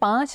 5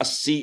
80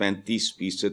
35%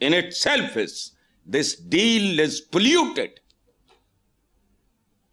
in itself is, this deal is polluted.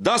10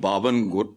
52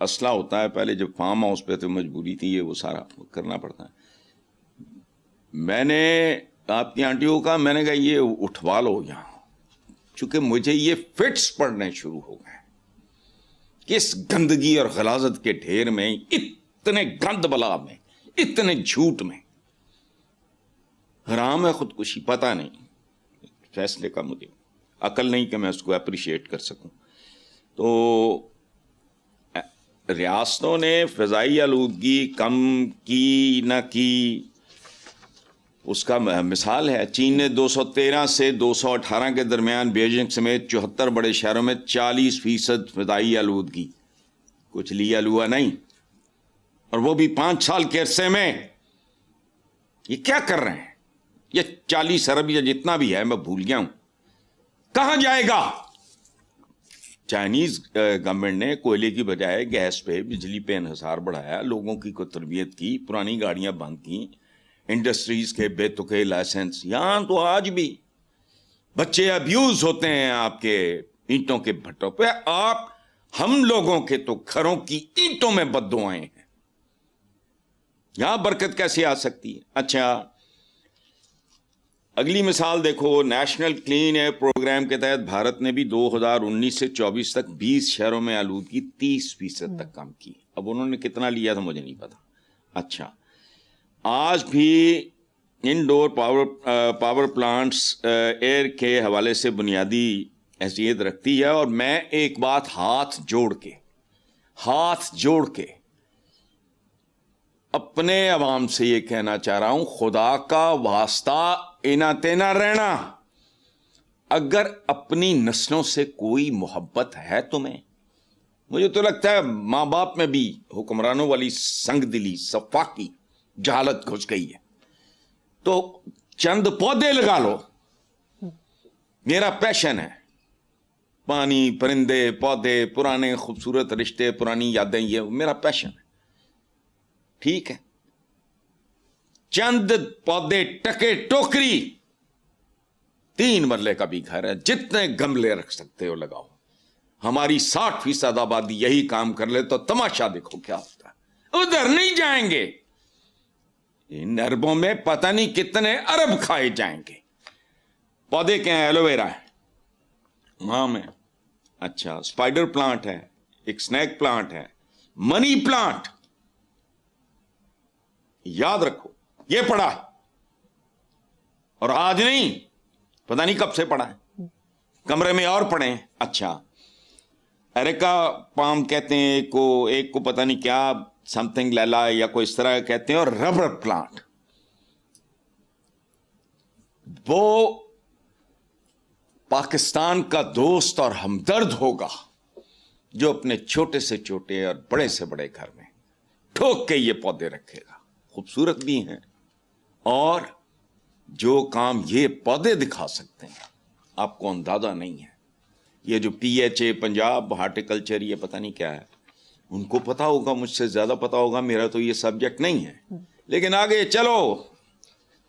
اسلحہ ہوتا ہے. پہلے جب فارم ہاؤس پہ تو مجبوری تھی یہ وہ سارا کرنا پڑتا ہے. میں نے آپ کی آنٹی کو کہا, میں نے کہا یہ اٹھوا لو یہاں, چونکہ مجھے یہ فٹس پڑنے شروع ہو گئے کہ اس گندگی اور غلاظت کے ڈھیر میں, اتنے گند بلا میں, اتنے جھوٹ میں. حرام ہے خودکشی, پتہ نہیں, فیصلے کا مجھے عقل نہیں کہ میں اس کو اپریشیٹ کر سکوں. تو ریاستوں نے فضائی آلودگی کم کی نہ کی, اس کا مثال ہے چین نے 213 سے 218 کے درمیان بیجنگ سمیت 74 بڑے شہروں میں 40% فضائی آلودگی, کچھ لیا لوا نہیں, اور وہ بھی 5 سال کے عرصے میں. یہ کیا کر رہے ہیں؟ یہ 40 ارب یا جتنا بھی ہے, میں بھول گیا ہوں, کہاں جائے گا؟ چائنیز گورنمنٹ نے کوئلے کی بجائے گیس پہ, بجلی پہ انحصار بڑھایا, لوگوں کی کو تربیت کی, پرانی گاڑیاں بند کی, انڈسٹریز کے بے تکے لائسنس. یہاں تو آج بھی بچے ابیوز ہوتے ہیں آپ کے اینٹوں کے بھٹوں پہ. آپ ہم لوگوں کے تو گھروں کی اینٹوں میں بددعائیں ہیں. یہاں برکت کیسے آ سکتی ہے؟ اچھا, اگلی مثال دیکھو, نیشنل کلین ایئر پروگرام کے تحت بھارت نے بھی 2019 سے 24 تک 20 شہروں میں آلودگی 30% تک کم کی. اب انہوں نے کتنا لیا تھا مجھے نہیں پتا. اچھا, آج بھی انڈور پاور پلانٹس ایئر کے حوالے سے بنیادی حیثیت رکھتی ہے. اور میں ایک بات ہاتھ جوڑ کے اپنے عوام سے یہ کہنا چاہ رہا ہوں, خدا کا واسطہ اینا تینا رہنا. اگر اپنی نسلوں سے کوئی محبت ہے تمہیں, مجھے تو لگتا ہے ماں باپ میں بھی حکمرانوں والی سنگ دلی, صفاقی, جہالت گھس گئی ہے, تو چند پودے لگا لو. میرا پیشن ہے پانی, پرندے, پودے, پرانے خوبصورت رشتے, پرانی یادیں, یہ میرا پیشن ہے. ٹھیک ہے, چند پودے, ٹکے, ٹوکری, 3 مرلے کا بھی گھر ہے, جتنے گملے رکھ سکتے ہو لگاؤ. ہماری 60% آبادی یہی کام کر لے تو تماشا دیکھو کیا ہوتا ہے. ادھر نہیں جائیں گے, ان اربوں میں پتہ نہیں کتنے ارب کھائے جائیں گے. پودے کیا ہیں؟ ایلو ویرا ہے, مام ہے, اچھا اسپائڈر پلانٹ ہے, ایک سنیک پلانٹ ہے, منی پلانٹ. یاد رکھو یہ پڑھا, اور آج نہیں, پتہ نہیں کب سے پڑھا ہے, کمرے میں اور پڑھیں. اچھا, اریکا پام کہتے ہیں ایک کو پتہ نہیں کیا, سم تھنگ لیلا یا کوئی اس طرح کہتے ہیں. اور ربر پلانٹ, وہ پاکستان کا دوست اور ہمدرد ہوگا جو اپنے چھوٹے سے چھوٹے اور بڑے سے بڑے گھر میں ٹھوک کے یہ پودے رکھے گا. خوبصورت بھی ہیں, اور جو کام یہ پودے دکھا سکتے ہیں آپ کو اندازہ نہیں ہے. یہ جو PHA پنجاب ہارٹیکلچر, یہ پتہ نہیں کیا ہے, ان کو پتا ہوگا, مجھ سے زیادہ پتا ہوگا, میرا تو یہ سبجیکٹ نہیں ہے. لیکن آگے چلو,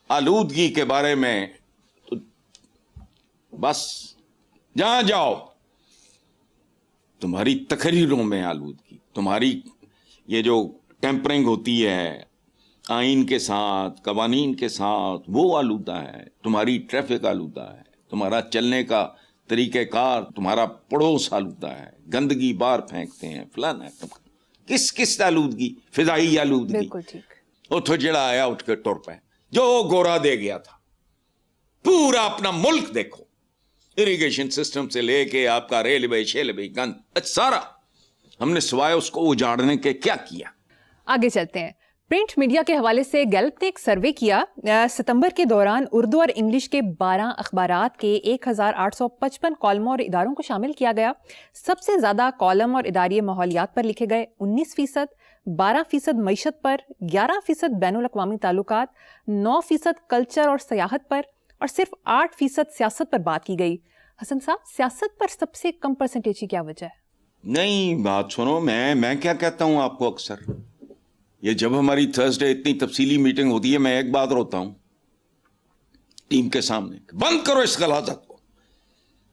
آلودگی کے بارے میں تو بس جہاں جاؤ تمہاری تقریروں میں آلودگی, تمہاری یہ جو ٹیمپرنگ ہوتی ہے آئین کے ساتھ, قوانین کے ساتھ, وہ آلودہ ہے. تمہاری ٹریفک آلودہ ہے, تمہارا چلنے کا طریقہ کار, تمہارا پڑوس آلودہ ہے, گندگی بار پھینکتے ہیں, فلانا. کس آلودگی؟ فضائی آلودگی. بالکل ٹھیک. اتو جڑا آیا اٹھ کے ٹر پہ, جو گورا دے گیا تھا. پورا اپنا ملک دیکھو, اریگیشن سسٹم سے لے کے آپ کا ریلوے, شیلوے, گند, سارا ہم نے سوائے اس کو اجاڑنے کے کیا کیا. آگے چلتے ہیں. پرنٹ میڈیا کے حوالے سے گیلپ نے ایک سروے کیا. ستمبر کے دوران اردو اور انگلش کے 12 اخبارات کے 1855 کالموں اور اداروں کو شامل کیا گیا. سب سے زیادہ کالم اور اداریے ماحولیات پر لکھے گئے 19%, 12% معیشت پر, 11% بین الاقوامی تعلقات, 9% کلچر اور سیاحت پر, اور صرف 8% سیاست پر بات کی گئی. حسن صاحب, سیاست پر سب سے کم پرسنٹیج کی کیا وجہ ہے؟ نہیں, بات سنو, میں کیا کہتا ہوں آپ کو اکثر, یہ جب ہماری تھرسڈے اتنی تفصیلی میٹنگ ہوتی ہے, میں ایک بات روتا ہوں ٹیم کے سامنے, بند کرو اس غلاظت کو.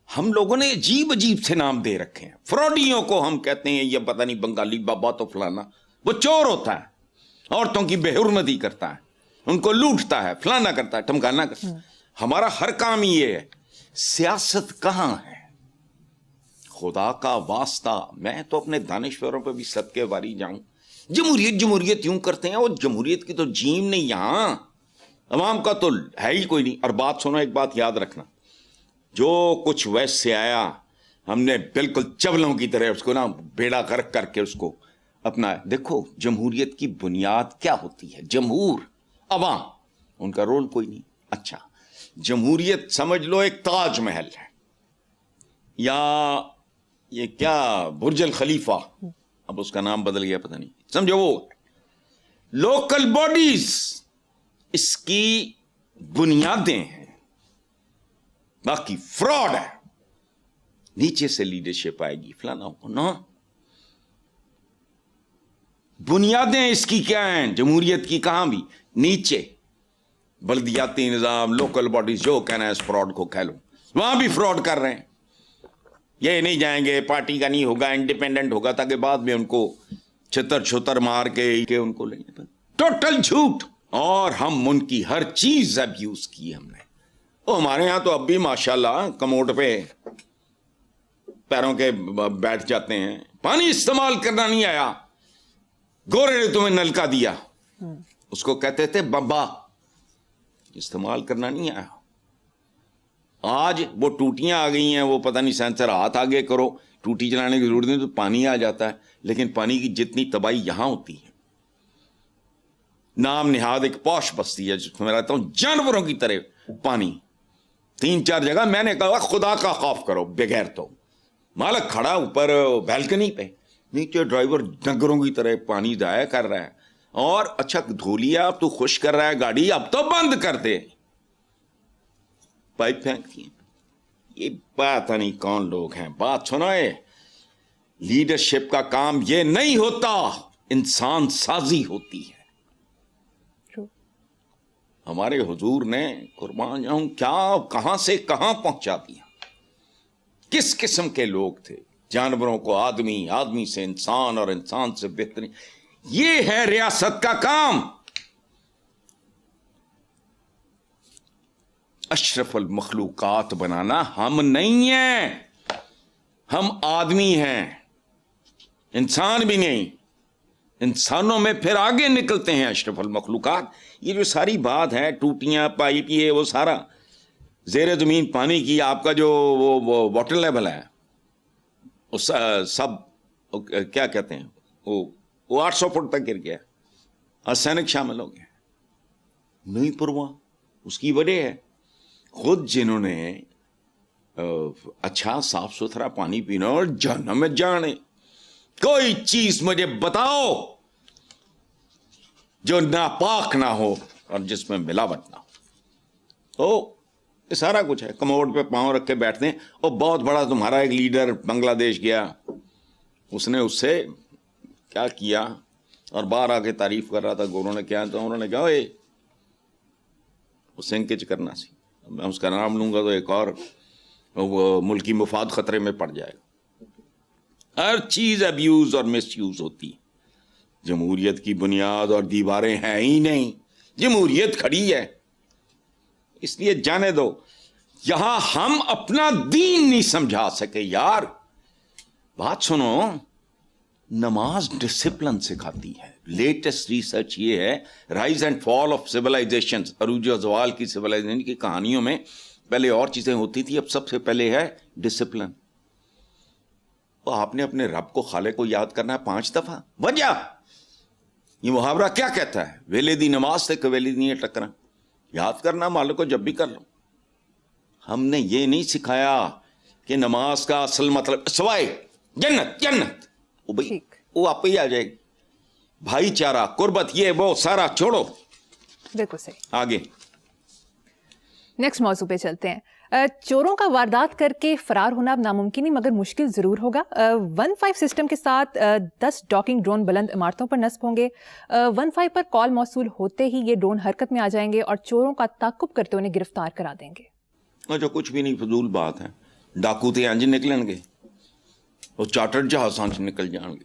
ہم لوگوں نے عجیب عجیب سے نام دے رکھے ہیں. فراڈیوں کو ہم کہتے ہیں یہ پتہ نہیں بنگالی بابا تو فلانا. وہ چور ہوتا ہے, عورتوں کی بے حرمتی کرتا ہے, ان کو لوٹتا ہے, فلانا کرتا ہے, ٹمکانا کرتا ہے. ہمارا ہر کام یہ ہے. سیاست کہاں ہے؟ خدا کا واسطہ, میں تو اپنے دانشوروں پہ بھی صدقے واری جاؤں. جمہوریت جمہوریت یوں کرتے ہیں, وہ جمہوریت کی تو جیم نہیں یہاں, عوام کا تو ہے ہی کوئی نہیں. اور بات سنو, ایک بات یاد رکھنا, جو کچھ ویسٹ سے آیا ہم نے بالکل چولوں کی طرح اس کو نا بیڑا غرق کر کے اس کو اپنا. دیکھو جمہوریت کی بنیاد کیا ہوتی ہے؟ جمہور, عوام, ان کا رول کوئی نہیں. اچھا, جمہوریت سمجھ لو ایک تاج محل ہے, یا یہ کیا برج الخلیفہ, اب اس کا نام بدل گیا پتہ نہیں, سمجھو وہ لوکل باڈیز اس کی بنیادیں ہیں, باقی فراڈ ہے. نیچے سے لیڈرشپ آئے گی, فلانا ہونا. بنیادیں اس کی کیا ہیں جمہوریت کی؟ کہاں بھی نیچے بلدیاتی نظام, لوکل باڈیز, جو کہنا ہے اس فراڈ کو کہہ لو, وہاں بھی فراڈ کر رہے ہیں. یہ نہیں جائیں گے, پارٹی کا نہیں ہوگا, انڈیپینڈنٹ ہوگا, تاکہ بعد میں ان کو چھتر چھتر مار کے ان کو لیں گے. ٹوٹل جھوٹ. اور ہم ان کی ہر چیز ابیوز کی ہم نے. وہ ہمارے ہاں تو اب بھی ماشاءاللہ کموڈ پہ پیروں کے بیٹھ جاتے ہیں. پانی استعمال کرنا نہیں آیا, گورے نے تمہیں نلکا دیا, اس کو کہتے تھے بمبا. استعمال کرنا نہیں آیا. آج وہ ٹوٹیاں آ گئی ہیں, وہ پتہ نہیں سینسر, ہاتھ آگے کرو, ٹوٹی چلانے کی ضرورت نہیں تو پانی آ جاتا ہے. لیکن پانی کی جتنی تباہی یہاں ہوتی ہے, نام نہاد ایک پوش بستی ہے جس میں رہتا ہوں, جانوروں کی طرح پانی 3-4 جگہ. میں نے کہا خدا کا خوف کرو بغیر, تو مالک کھڑا اوپر بیلکنی پہ, نیچے ڈرائیور ڈنگروں کی طرح پانی ضائع کر رہا ہے. اور اچھا دھو لیا, اب تو خوش کر رہا ہے گاڑی, اب تو بند کر دے, پائپ پھینکتی ہیں. یہ پتہ نہیں کون لوگ ہیں. بات سنو, لیڈرشپ کا کام یہ نہیں ہوتا, انسان سازی ہوتی ہے. ہمارے حضور نے قربان جاؤں کیا کہاں سے کہاں پہنچا دیا. کس قسم کے لوگ تھے, جانوروں کو آدمی, آدمی سے انسان, اور انسان سے بہترین. یہ ہے ریاست کا کام. اشرف المخلوقات بنانا ہم نہیں ہیں, ہم آدمی ہیں, انسان بھی نہیں. انسانوں میں پھر آگے نکلتے ہیں اشرف المخلوقات. یہ جو ساری بات ہے, ٹوٹیاں, پائپ, یہ وہ سارا زیر زمین پانی کی, آپ کا جو وہ واٹر لیول ہے اس سب کیا کہتے ہیں, وہ 800 فٹ تک گر گیا. آرسینک شامل ہو گیا, نہیں پرواہ. اس کی وجہ ہے خود جنہوں نے اچھا صاف ستھرا پانی پینا اور جہنم میں جانے. کوئی چیز مجھے بتاؤ جو ناپاک نہ ہو اور جس میں ملاوٹ نہ ہو. تو یہ سارا کچھ ہے. کموڈ پہ پاؤں رکھ کے بیٹھتے ہیں. اور بہت بڑا تمہارا ایک لیڈر بنگلہ دیش گیا, اس نے اس سے کیا کیا اور باہر آ کے تعریف کر رہا تھا گوروں نے کیا, تو انہوں نے کہا وہ سینکچ کرنا سی, میں اس کا نام لوں گا تو ایک اور وہ ملکی مفاد خطرے میں پڑ جائے گا. ہر چیز ابیوز اور مس یوز ہوتی. جمہوریت کی بنیاد اور دیواریں ہیں ہی نہیں, جمہوریت کھڑی ہے. اس لیے جانے دو, یہاں ہم اپنا دین نہیں سمجھا سکے یار. بات سنو, نماز ڈسپلن سکھاتی ہے. لیٹسٹ ریسرچ یہ ہے, rise and fall of civilisation, عروج و زوال کی سیولائزیشن کی کہانیوں میں پہلے اور چیزیں ہوتی تھی, اب سب سے پہلے ہے ڈسپلن. آپ نے اپنے رب کو, خالق کو یاد کرنا ہے 5 دفعہ. وجہ یہ محاورہ کیا کہتا ہے, ویلے دی نماز سے کہ ویلے دی ٹکرا. یاد کرنا مالک کو جب بھی کر لو. ہم نے یہ نہیں سکھایا کہ نماز کا اصل مطلب سوائے جنت, جنت وہ آپ ہی آ جائے گی. بھائی چارہ, قربت, یہ وہ سارا چھوڑو. بالکل صحیح. آگے نیکسٹ موضوع پہ چلتے ہیں. چوروں کا واردات کر کے فرار ہونا اب ناممکن نہیں مگر مشکل ضرور ہوگا. 1-5 سسٹم کے ساتھ 10 ڈاکنگ ڈرون بلند عمارتوں پر نصب ہوں گے. 1-5 پر کال موصول ہوتے ہی یہ ڈرون حرکت میں آ جائیں گے اور چوروں کا تعاقب کرتے انہیں گرفتار کرا دیں گے. جو کچھ بھی نہیں, فضول بات ہے. ਡਾਕੂ ਤੇ ਇੰਜ ਨਿਕਲਣਗੇ, ਉਹ ਚਾਰਟਰਡ ਜਹਾਜ਼ਾਂ 'ਚ ਨਿਕਲ ਜਾਣਗੇ,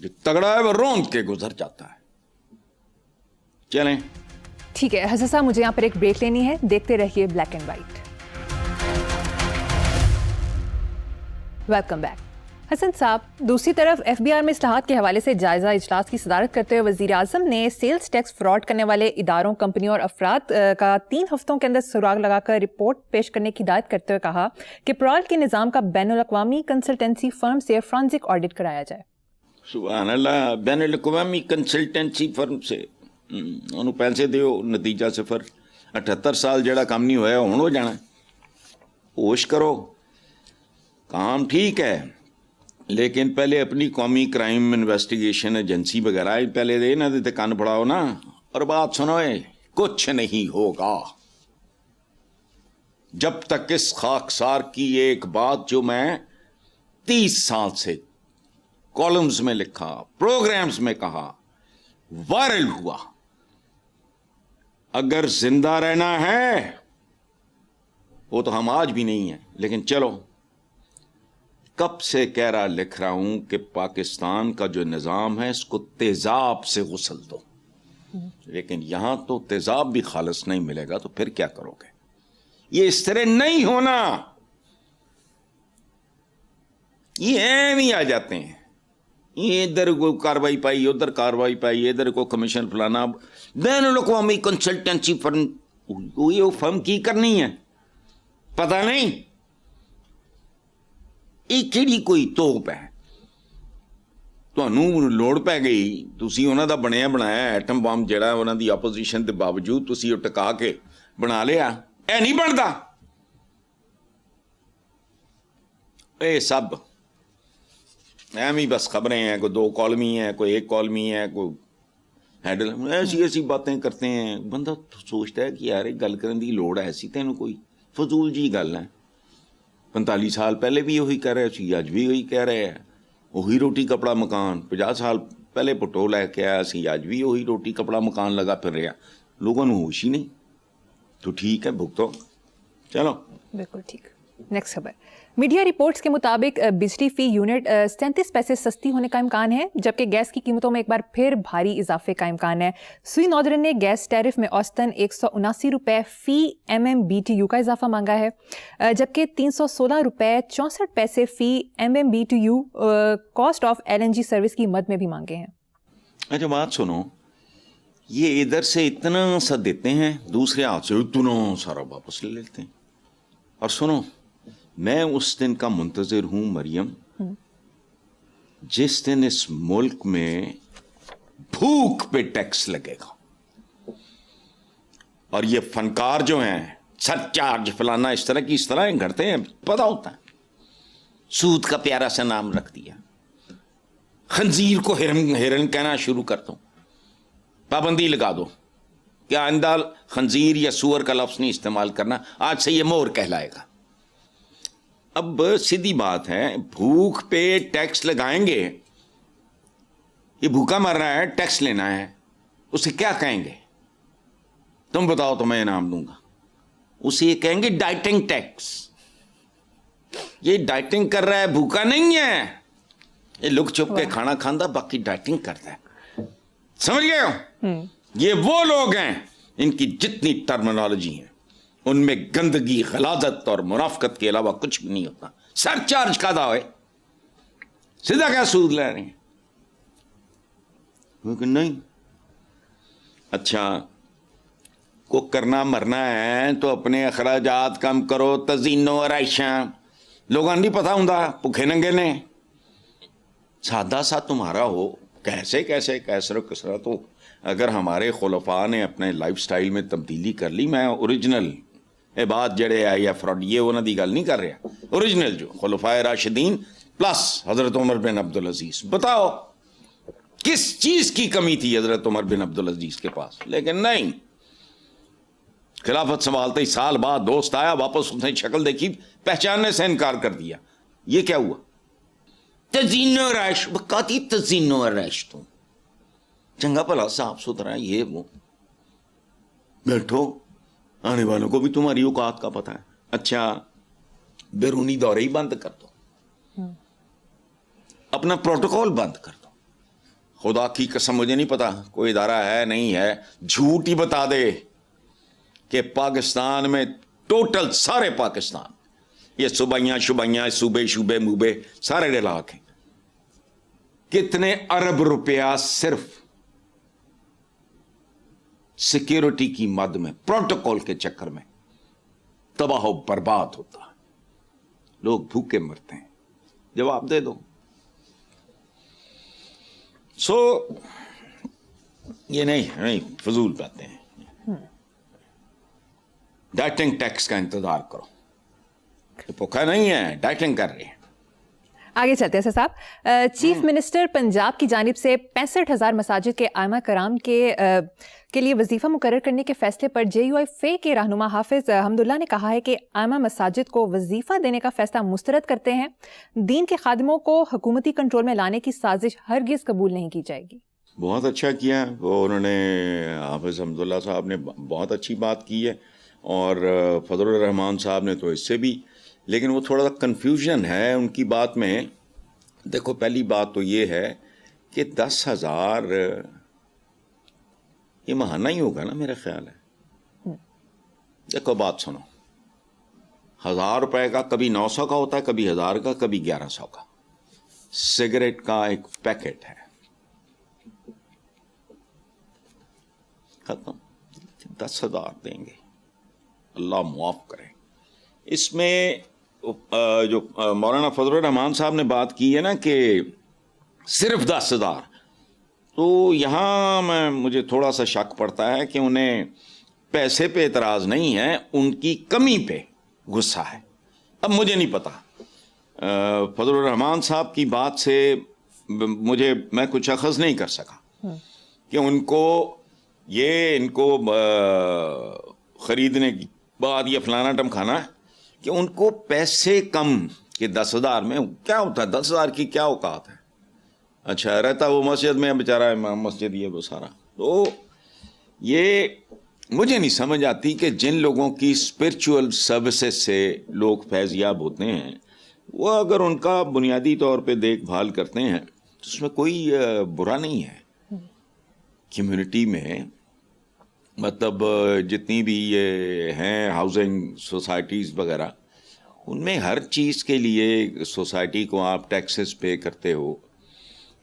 جو تگڑا ہے وہ روند کے گزر جاتا ہے. چلیں. ٹھیک ہے حسن صاحب, مجھے یہاں پر ایک بریک لینی ہے, دیکھتے رہیے black and white. Welcome back. Hassan صاحب, دوسری طرف ایف بی آر میں اصلاحات کے حوالے سے جائزہ اجلاس کی صدارت کرتے ہوئے وزیر اعظم نے سیلز ٹیکس فراڈ کرنے والے اداروں, کمپنیوں اور افراد کا 3 ہفتوں کے اندر سراغ لگا کر رپورٹ پیش کرنے کی ہدایت کرتے ہوئے کہا کہ پرال کے نظام کا بین الاقوامی کنسلٹنسی فرم سے فرانزک آڈٹ کرایا جائے. سبحان اللہ, بین الاقوامی کنسلٹنسی فرم سے انہوں پیسے دیو, نتیجہ صفر. 78 سال جڑا کام نہیں ہویا ہوں ہو جانا. ہوش کرو, کام ٹھیک ہے لیکن پہلے اپنی قومی کرائم انویسٹیگیشن ایجنسی وغیرہ پہلے دے نہ دیتے کان پڑاؤ نا. اور بات سنو, کچھ نہیں ہوگا جب تک اس خاکسار کی ایک بات جو میں 30 سال سے کالمز میں لکھا, پروگرامز میں کہا, وائرل ہوا, اگر زندہ رہنا ہے وہ تو ہم آج بھی نہیں ہیں, لیکن چلو کب سے کہہ رہا لکھ رہا ہوں کہ پاکستان کا جو نظام ہے اس کو تیزاب سے غسل دو, لیکن یہاں تو تیزاب بھی خالص نہیں ملے گا تو پھر کیا کرو گے؟ یہ اس طرح نہیں ہونا. یہ ایم ہی آ جاتے ہیں, یہ ادھر کو کاروائی پائی, ادھر کاروائی پائی, ادھر کو کمیشن فلانا. بین الاقوامی کنسلٹنسی فرم, یہ فرم کی کرنی ہے پتہ نہیں. یہ کیڑی کوئی توپ ہے تانوں لوڑ پی گئی, تسی انہاں دا بنیا بنایا ایٹم بم جڑا انہاں دی اپوزیشن دے باوجود تسی وہ ٹکا کے بنا لیا. اے نہیں بنتا, اے سب ایویں بس خبریں ہیں, کوئی 2 کالمی ہیں, کوئی 1 کالمی ہے, کوئی ہیڈل, ایسی باتیں کرتے ہیں. بندہ سوچتا ہے کہ یار گل کرن دی لوڑ ہے ایسی تینوں کوئی فضول جی گل ہے. 45 سال پہلے بھی وہی کہہ رہے سی, اج بھی وہی کہہ رہے ہیں, وہی روٹی کپڑا مکان. 50 سال پہلے پٹو لے کے آیا سی, اج بھی وہی روٹی کپڑا مکان لگا پھر رہا. لوگوں نے ہوش ہی نہیں. تو ٹھیک ہے بھگتو, چلو. بالکل ٹھیک. نیکسٹ خبر. میڈیا رپورٹس کے مطابق بجلی فی یونٹ 37 پیسے سستی ہونے کا امکان ہے, جبکہ گیس کی قیمتوں میں ایک بار پھر بھاری اضافے کا امکان ہے. سوئی ناردرن نے گیس ٹیرف میں اوسطاً 179 روپے فی MMBTU کا اضافہ مانگا ہے, جبکہ 316 روپے 64 پیسے فی MMBTU cost of LNG service کی مد میں بھی مانگے ہیں. اچھا بات سنو, یہ ادھر سے اتنا سا دیتے ہیں, دوسرے ہاتھ سے اتنا سارا واپس لے لیتے ہیں. اور سنو, میں اس دن کا منتظر ہوں مریم جس دن اس ملک میں بھوک پہ ٹیکس لگے گا. اور یہ فنکار جو ہیں سر چارج فلانا اس طرح گھڑتے ہیں, پتہ ہوتا ہے. سود کا پیارا سا نام رکھ دیا, خنزیر کو ہرن کہنا شروع کر دو, پابندی لگا دو کہ آئندہ خنزیر یا سور کا لفظ نہیں استعمال کرنا, آج سے یہ مور کہلائے گا. اب سیدھی بات ہے, بھوک پہ ٹیکس لگائیں گے, یہ بھوکا مر رہا ہے, ٹیکس لینا ہے, اسے کیا کہیں گے؟ تم بتاؤ تو میں انعام دوں گا. اسے یہ کہیں گے ڈائٹنگ ٹیکس. یہ ڈائٹنگ کر رہا ہے, بھوکا نہیں ہے. یہ لک چھپ کے کھانا کھاندہ, باقی ڈائٹنگ کرتا ہے. سمجھ گئے ہو؟ یہ وہ لوگ ہیں ان کی جتنی ٹرمنالوجی ہیں ان میں گندگی, غلاظت اور منافقت کے علاوہ کچھ بھی نہیں ہوتا. سر چارج کا دا ہوئے, سیدھا کیا سود لے رہے ہیں؟ لیکن نہیں. اچھا کو کرنا مرنا ہے تو اپنے اخراجات کم کرو, تزئین و آرائشاں. لوگوں نہیں پتا ہوں بھوکے ننگے نے. سادہ سا تمہارا ہو, کیسے کسرا تو اگر ہمارے خلفاء نے اپنے لائف سٹائل میں تبدیلی کر لی. میں اوریجنل بات جڑے آئی یا فراڈ یہ انہوں دی گل نہیں کر رہا, اوریجنل جو خلفاء راشدین پلس حضرت عمر بن عبدالعزیز. بتاؤ کس چیز کی کمی تھی حضرت عمر بن عبدالعزیز کے پاس؟ لیکن نہیں, خلافت سنبھالتے ہی سال بعد دوست آیا, واپس اس نے شکل دیکھی, پہچاننے سے انکار کر دیا. یہ کیا ہوا؟ تزئین و آرائش. بکاتی تزئین و آرائش تو چنگا بھلا صاف ستھرا یہ وہ. بیٹھو, آنے والوں کو بھی تمہاری اوقات کا پتہ ہے. اچھا بیرونی دورے ہی بند کر دو, اپنا پروٹوکول بند کر دو, خدا کی قسم مجھے نہیں پتا کوئی ادارہ ہے نہیں ہے, جھوٹ ہی بتا دے کہ پاکستان میں ٹوٹل سارے پاکستان یہ صوبیاں شبیاں صوبے شوبے موبے سارے علاقے کتنے ارب روپیہ صرف سیکیورٹی کی مد میں پروٹوکول کے چکر میں تباہ و برباد ہوتا ہے, لوگ بھوکے مرتے ہیں. جواب دے دو. سو یہ نہیں فضول باتیں ہیں. ڈائٹنگ ٹیکس کا انتظار کرو, بھوکا نہیں ہے, ڈائٹنگ کر رہے ہیں. آگے چلتے ہیں صاحب. چیف منسٹر پنجاب کی جانب سے 65,000 مساجد کے ائمہ کرام کے لیے وظیفہ مقرر کرنے کے فیصلے پر JUI فے کے رہنما حافظ حمداللہ نے کہا ہے کہ ائمہ مساجد کو وظیفہ دینے کا فیصلہ مسترد کرتے ہیں. دین کے خادموں کو حکومتی کنٹرول میں لانے کی سازش ہرگز قبول نہیں کی جائے گی. بہت اچھا کیا وہ انہوں نے, حافظ حمداللہ صاحب نے بہت اچھی بات کی ہے, اور فضل الرحمان صاحب نے تو اس سے بھی, لیکن وہ تھوڑا سا کنفیوژن ہے ان کی بات میں. دیکھو پہلی بات تو یہ ہے کہ 10,000 یہ ماہانہ ہی ہوگا نا میرا خیال ہے. دیکھو بات سنو, 1,000 روپے کا کبھی 900 کا ہوتا ہے, کبھی 1,000 کا, کبھی 1,100 کا. سگریٹ کا ایک پیکٹ ہے, ختم. 10,000 دیں گے, اللہ معاف کرے. اس میں جو مولانا فضل الرحمان صاحب نے بات کی ہے نا کہ صرف 10,000, تو یہاں مجھے تھوڑا سا شک پڑتا ہے کہ انہیں پیسے پہ اعتراض نہیں ہے, ان کی کمی پہ غصہ ہے. اب مجھے نہیں پتا, فضل الرحمان صاحب کی بات سے میں کچھ اخذ نہیں کر سکا کہ ان کو خریدنے کی بات یہ فلانا ٹم کھانا ہے, کہ ان کو پیسے کم کہ 10,000 میں کیا ہوتا ہے, 10,000 کی کیا اوقات ہے. اچھا رہتا وہ مسجد میں بیچارہ امام مسجد یہ وہ سارا. تو یہ مجھے نہیں سمجھ آتی کہ جن لوگوں کی اسپرچول سروسز سے لوگ فیض یاب ہوتے ہیں, وہ اگر ان کا بنیادی طور پہ دیکھ بھال کرتے ہیں تو اس میں کوئی برا نہیں ہے. کمیونٹی میں مطلب جتنی بھی یہ ہیں ہاؤسنگ سوسائٹیز وغیرہ, ان میں ہر چیز کے لیے سوسائٹی کو آپ ٹیکسز پے کرتے ہو.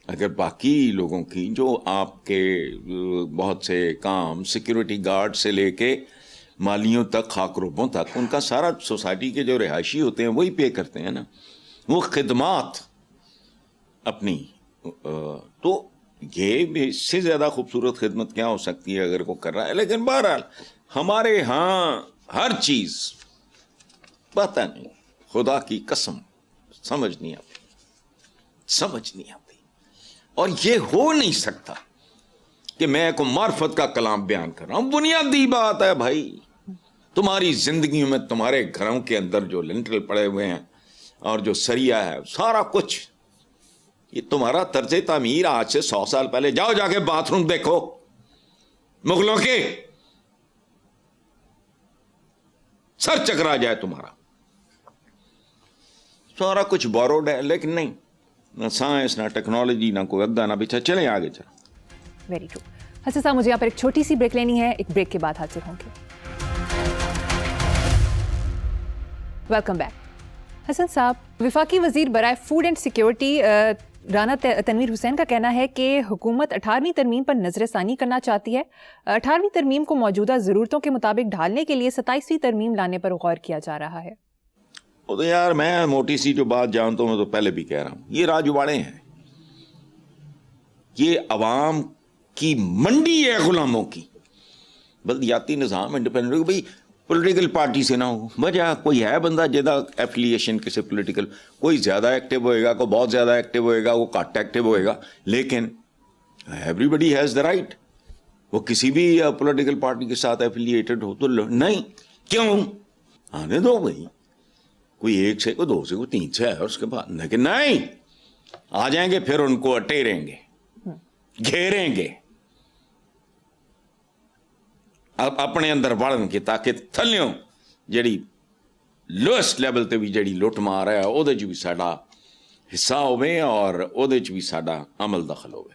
اگر باقی لوگوں کی جو آپ کے بہت سے کام سیکیورٹی گارڈ سے لے کے مالیوں تک, خاکروبوں تک, ان کا سارا سوسائٹی کے جو رہائشی ہوتے ہیں وہی پے کرتے ہیں نا, وہ خدمات اپنی. تو یہ بھی اس سے زیادہ خوبصورت خدمت کیا ہو سکتی ہے اگر کوئی کر رہا ہے. لیکن بہرحال ہمارے ہاں ہر چیز پتہ نہیں, خدا کی قسم سمجھ نہیں آتی. اور یہ ہو نہیں سکتا کہ میں کو معرفت کا کلام بیان کر رہا ہوں. بنیادی بات ہے بھائی, تمہاری زندگیوں میں تمہارے گھروں کے اندر جو لنٹل پڑے ہوئے ہیں اور جو سریا ہے سارا کچھ, یہ تمہارا طرز تعمیر آج سے 100 سال پہلے. جاؤ جا کے باتھ روم دیکھو مغلوں کے, سر چکرا جائے تمہارا. سارا کچھ بوروڈ ہے, لیکن نہیں, نہ سائنس نہ ٹیکنالوجی نہ کوئی اگا نہ پیچھا. چلیں آگے چلیں. Very true. حسن صاحب مجھے یہاں پر ایک چھوٹی سی بریک لینی ہے, ایک بریک کے بعد حاضر ہوں گے. Welcome back. حسن صاحب, وفاقی وزیر برائے food and security Rana Tanveer Hussain کا کہنا ہے کہ حکومت 18ویں ترمیم پر نظر ثانی کرنا چاہتی ہے. 18ویں ترمیم کو موجودہ ضرورتوں کے مطابق ڈھالنے کے لیے 27ویں ترمیم لانے پر غور کیا جا رہا ہے. وہ تو یار میں موٹی سی جو بات جانتا ہوں, میں تو پہلے بھی کہہ رہا ہوں, یہ راجواڑے ہیں, یہ عوام کی منڈی ہے غلاموں کی. بلدیاتی نظام انڈیپینڈنٹ بھائی پولیٹیکل پارٹی سے نہ ہو. وجہ کوئی ہے بندہ جہاں ایفیلیشن کسی پولیٹیکل, کوئی زیادہ ایکٹیو ہوئے گا, کوئی بہت زیادہ ایکٹیو ہوئے گا, وہ کٹ ایکٹیو ہوئے گا, لیکن everybody has the right. وہ کسی بھی پولیٹیکل پارٹی کے ساتھ ایفیلیٹڈ ہو تو نہیں, کیوں آنے دو بھائی, کوئی 1 سے, کوئی 2 سے, کوئی 3 سے ہے, اس کے بعد لیکن نہیں آ جائیں گے پھر ان کو اٹیریں گے, گھیریں گے, اب اپنے اندر وڑن کے تاکہ تھلیوں جڑی لوئسٹ لیول تے بھی جڑی لٹ مار ہے وہ بھی ساڈا حصہ ہوئے اور وہ بھی ساڈا عمل دخل ہوئے.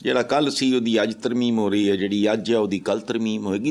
ਜਿਹੜਾ ਕੱਲ ਸੀ ਉਹਦੀ ਅੱਜ ਤਰਮੀਮ ਹੋ ਰਹੀ ਹੈ, ਜਿਹੜੀ ਅੱਜ ਹੈ ਉਹਦੀ ਕੱਲ ਤਰਮੀਮ ਹੋਏਗੀ.